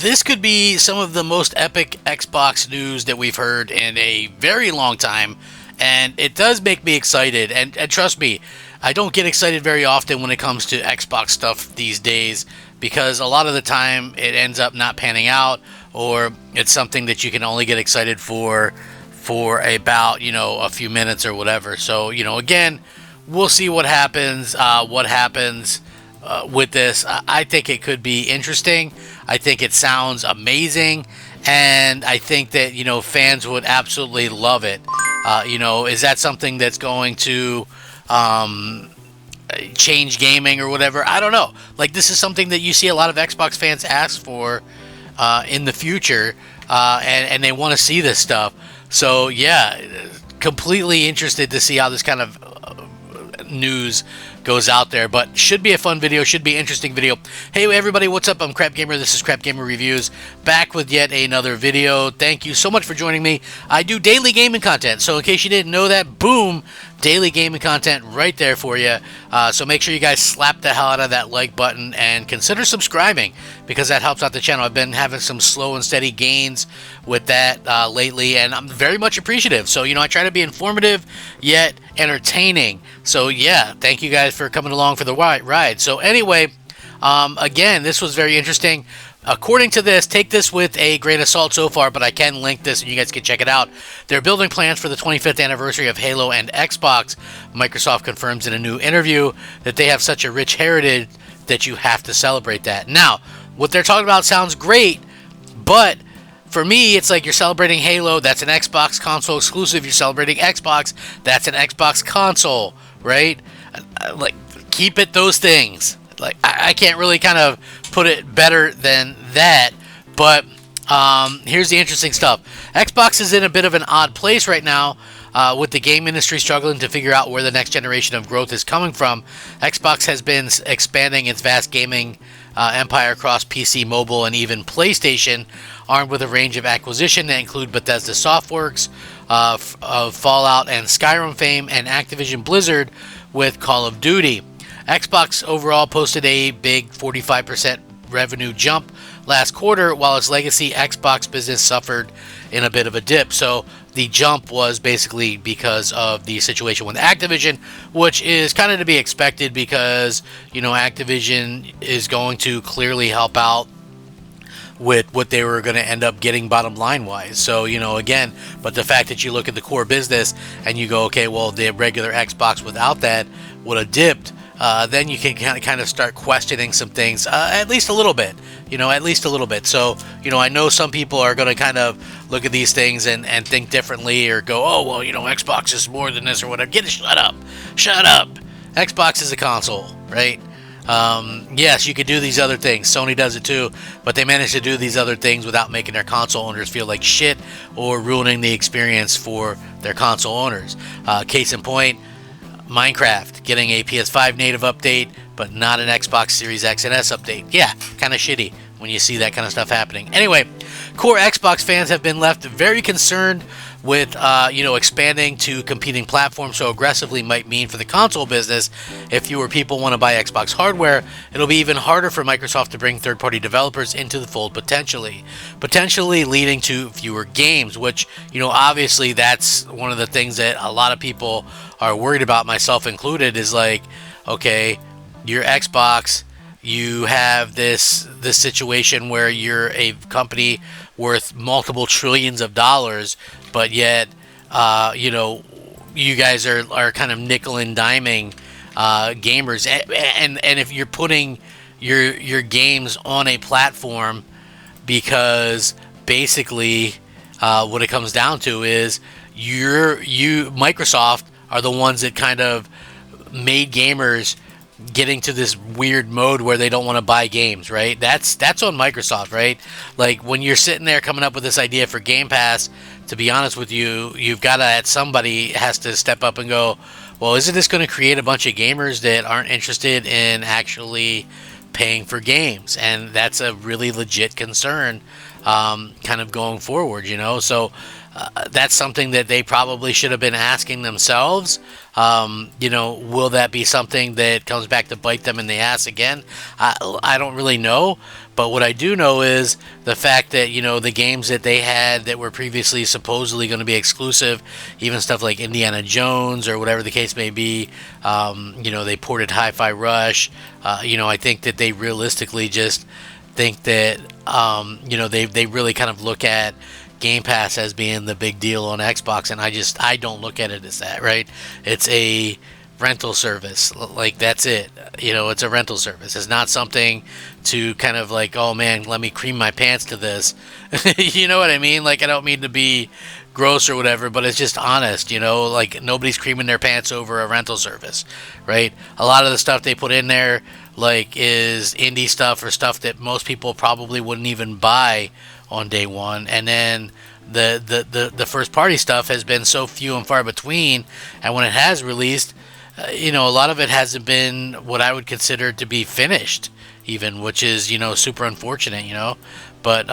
this could be some of the most epic Xbox news that we've heard in a very long time, and it does make me excited. And trust me, I don't get excited very often when it comes to Xbox stuff these days because a lot of the time it ends up not panning out, or it's something that you can only get excited for about a few minutes or whatever. So again, we'll see what happens. With this. I think it could be interesting. I think it sounds amazing, and I think that fans would absolutely love it. Is that something that's going to change gaming or whatever? I don't know. Like, this is something that you see a lot of Xbox fans ask for in the future, and they want to see this stuff. So yeah, completely interested to see how this kind of news goes out there, but should be a fun video, should be an interesting video. Hey everybody, what's up? I'm Crap Gamer. This is Crap Gamer Reviews, back with yet another video. Thank you so much for joining me. I do daily gaming content, so in case you didn't know that, boom, daily gaming content right there for you. So make sure you guys slap the hell out of that like button and consider subscribing, because that helps out the channel. I've been having some slow and steady gains with that lately, and I'm very much appreciative. So I try to be informative yet entertaining. So yeah, thank you guys for coming along for the ride. So anyway, again, this was very interesting. According to this, take this with a grain of salt so far, but I can link this and you guys can check it out. They're building plans for the 25th anniversary of Halo and Xbox. Microsoft confirms in a new interview that they have such a rich heritage that you have to celebrate that. Now, what they're talking about sounds great, but for me, it's like you're celebrating Halo, that's an Xbox console exclusive. You're celebrating Xbox, that's an Xbox console, right? Like, keep it those things. Like, I can't really kind of put it better than that, but here's the interesting stuff. Xbox is in a bit of an odd place right now, with the game industry struggling to figure out where the next generation of growth is coming from. Xbox has been expanding its vast gaming empire across PC, mobile, and even PlayStation, armed with a range of acquisition that include Bethesda Softworks, of Fallout and Skyrim fame, and Activision Blizzard with Call of Duty. Xbox overall posted a big 45% revenue jump last quarter, while its legacy Xbox business suffered in a bit of a dip. So the jump was basically because of the situation with Activision, which is kind of to be expected because, Activision is going to clearly help out with what they were going to end up getting bottom line wise. So, again, but the fact that you look at the core business and you go, okay, well, the regular Xbox without that would have dipped. Then you can kind of start questioning some things, at least a little bit, at least a little bit. So, I know some people are going to kind of look at these things and think differently, or go, oh, well, Xbox is more than this or whatever. Shut up. Xbox is a console, right? Yes, you could do these other things. Sony does it too, but they manage to do these other things without making their console owners feel like shit or ruining the experience for their console owners. Case in point, Minecraft getting a PS5 native update, but not an Xbox Series X and S update. Yeah, kind of shitty when you see that kind of stuff happening. Anyway, core Xbox fans have been left very concerned with, expanding to competing platforms so aggressively might mean for the console business. If fewer people want to buy Xbox hardware, it'll be even harder for Microsoft to bring third-party developers into the fold potentially leading to fewer games, which, obviously that's one of the things that a lot of people are worried about, myself included, is like, okay, your Xbox, you have this situation where you're a company worth multiple trillions of dollars, but yet, you guys are kind of nickel and diming gamers, and if you're putting your games on a platform, because basically what it comes down to is Microsoft are the ones that kind of made gamers getting to this weird mode where they don't want to buy games, right? That's on Microsoft, right? Like, when you're sitting there coming up with this idea for Game Pass, to be honest with you, you've got to, somebody has to step up and go, well, isn't this going to create a bunch of gamers that aren't interested in actually paying for games? And that's a really legit concern, kind of going forward, So that's something that they probably should have been asking themselves. Will that be something that comes back to bite them in the ass again? I don't really know. But what I do know is the fact that, the games that they had that were previously supposedly going to be exclusive, even stuff like Indiana Jones or whatever the case may be, they ported Hi-Fi Rush. I think that they realistically just think that, they really kind of look at Game Pass as being the big deal on Xbox, and I don't look at it as that, right? It's a rental service, like that's it. It's a rental service. It's not something to kind of like, oh man, let me cream my pants to this. You know what I mean? Like, I don't mean to be gross or whatever, but it's just honest. Like, nobody's creaming their pants over a rental service, right? A lot of the stuff they put in there, like, is indie stuff or stuff that most people probably wouldn't even buy on day one, and then the first party stuff has been so few and far between, and when it has released, a lot of it hasn't been what I would consider to be finished, even, which is, super unfortunate, But,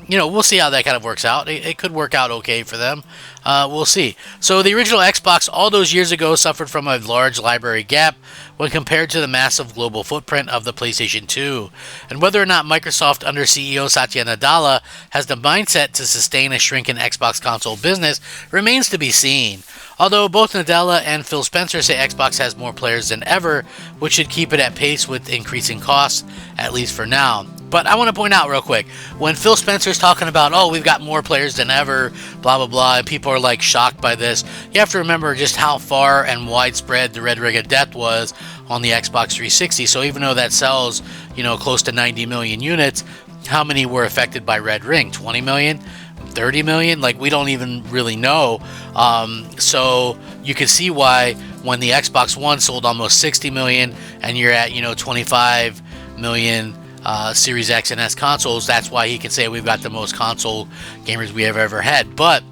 we'll see how that kind of works out. It could work out okay for them. We'll see. So the original Xbox all those years ago suffered from a large library gap when compared to the massive global footprint of the PlayStation 2. And whether or not Microsoft under CEO Satya Nadella has the mindset to sustain a shrinking Xbox console business remains to be seen. Although both Nadella and Phil Spencer say Xbox has more players than ever, which should keep it at pace with increasing costs, at least for now. But I want to point out real quick, when Phil Spencer's talking about, oh, we've got more players than ever, blah, blah, blah, and people are like shocked by this, you have to remember just how far and widespread the Red Ring of Death was on the Xbox 360. So even though that sells, close to 90 million units, how many were affected by Red Ring? 20 million? 30 million? Like, we don't even really know. So you can see why when the Xbox One sold almost 60 million and you're at, 25 million Series X and S consoles, that's why he can say we've got the most console gamers we have ever had. But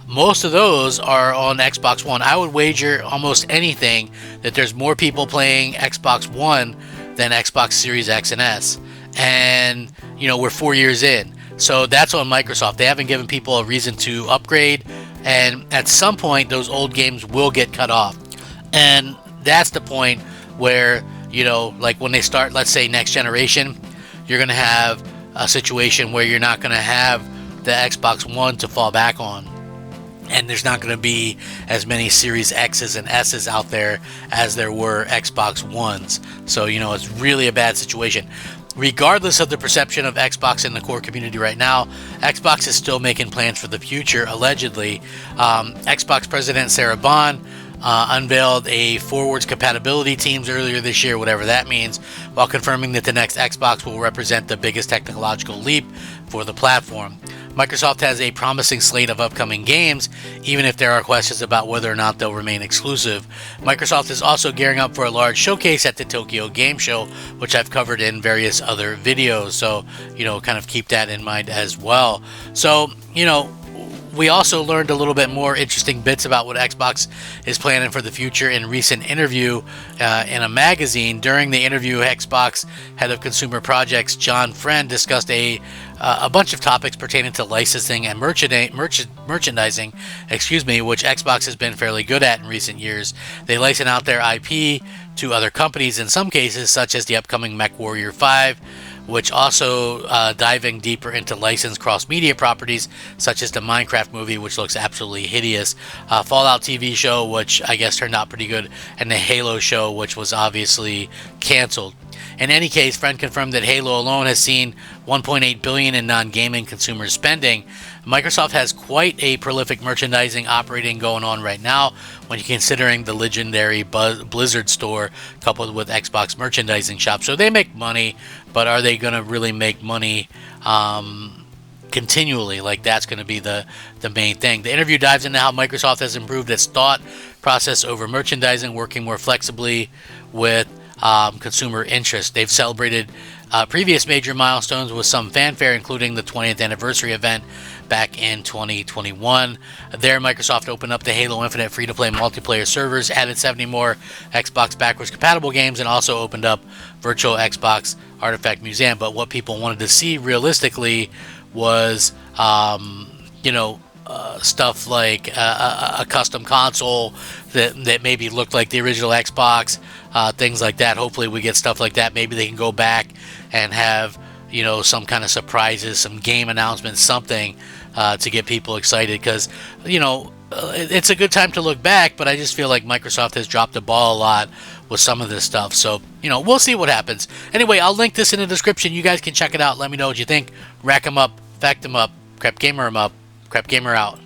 most of those are on Xbox One. I would wager almost anything that there's more people playing Xbox One than Xbox Series X and S. And, we're 4 years in. So that's on Microsoft. They haven't given people a reason to upgrade, and at some point those old games will get cut off. And that's the point where, like when they start, let's say next generation, you're going to have a situation where you're not going to have the Xbox One to fall back on. And there's not going to be as many Series X's and S's out there as there were Xbox Ones. So, it's really a bad situation. Regardless of the perception of Xbox in the core community right now, Xbox is still making plans for the future, allegedly. Xbox President Sarah Bond unveiled a forwards compatibility teams earlier this year, whatever that means, while confirming that the next Xbox will represent the biggest technological leap for the platform. Microsoft has a promising slate of upcoming games, even if there are questions about whether or not they'll remain exclusive. Microsoft is also gearing up for a large showcase at the Tokyo Game Show, which I've covered in various other videos, so, kind of keep that in mind as well. So, we also learned a little bit more interesting bits about what Xbox is planning for the future in a recent interview in a magazine. During the interview, Xbox head of consumer projects John Friend discussed a bunch of topics pertaining to licensing and merchandising, which Xbox has been fairly good at in recent years. They license out their IP to other companies in some cases, such as the upcoming MechWarrior 5, which also diving deeper into licensed cross-media properties, such as the Minecraft movie, which looks absolutely hideous, Fallout TV show, which I guess turned out pretty good, and the Halo show, which was obviously canceled. In any case, Friend confirmed that Halo alone has seen $1.8 billion in non-gaming consumer spending. Microsoft has quite a prolific merchandising operating going on right now when you're considering the legendary Blizzard store coupled with Xbox merchandising shop. So they make money, but are they going to really make money continually? Like, that's going to be the main thing. The interview dives into how Microsoft has improved its thought process over merchandising, working more flexibly with consumer interest. They've celebrated previous major milestones with some fanfare, including the 20th anniversary event back in 2021. There, Microsoft opened up the Halo Infinite free-to-play multiplayer servers, added 70 more Xbox backwards compatible games, and also opened up Virtual Xbox Artifact Museum. But what people wanted to see realistically was, stuff like a custom console that maybe looked like the original Xbox, things like that. Hopefully we get stuff like that. Maybe they can go back and have, you know, some kind of surprises, some game announcements, something to get people excited, because, you know, it's a good time to look back, but I just feel like Microsoft has dropped the ball a lot with some of this stuff. So, you know, we'll see what happens. Anyway, I'll link this in the description. You guys can check it out. Let me know what you think. Rack 'em up, fact 'em up, crap gamer 'em up, crap gamer out.